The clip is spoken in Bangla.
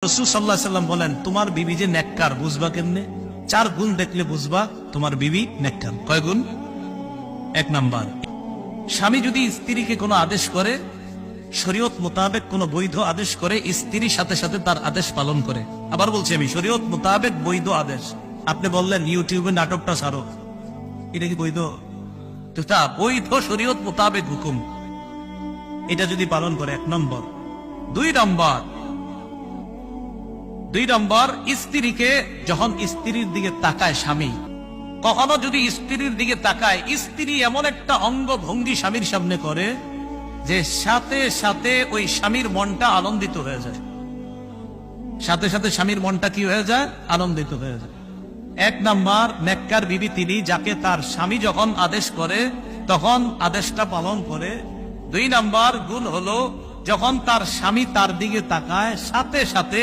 রাসূল সাল্লাল্লাহু আলাইহি সাল্লাম বলেন, তোমার বিবি যে নেককার বুঝবা কেমনে? 4 গুণ দেখলে বুঝবা তোমার বিবি নেককার। কয় গুণ? 1 নাম্বার, স্বামী যদি স্ত্রীকে কোনো আদেশ করে, শরীয়ত মোতাবেক কোনো বৈধ আদেশ করে, স্ত্রীর সাথে সাথে তার আদেশ পালন করে। আবার বলছি আমি, শরীয়ত মোতাবেক বৈধ আদেশ। আপনি বললেন ইউটিউবে নাটকটা ছাড়ো, এটা কি বৈধ? তা বৈধ শরীয়ত মোতাবেক হুকুম, এটা যদি পালন করে 1 নম্বর। 2 নম্বর, স্ত্রীকে যখন স্ত্রীর দিকে তাকায় স্বামী, কখনো যদি স্ত্রীর দিকে তাকায়, স্ত্রী এমন একটা অঙ্গ ভঙ্গি স্বামীর সামনে করে যে সাথে সাথে ওই স্বামীর মনটা আনন্দিত হয়ে যায়। সাথে সাথে স্বামীর মনটা কি হয়ে যায়? আনন্দিত হয়ে যায়। 1 নাম্বার, নেককার বিবি তিনি যাকে তার স্বামী যখন আদেশ করে তখন আদেশটা পালন করে। 2 নাম্বার গুণ হলো, যখন তার স্বামী তার দিকে তাকায় সাথে সাথে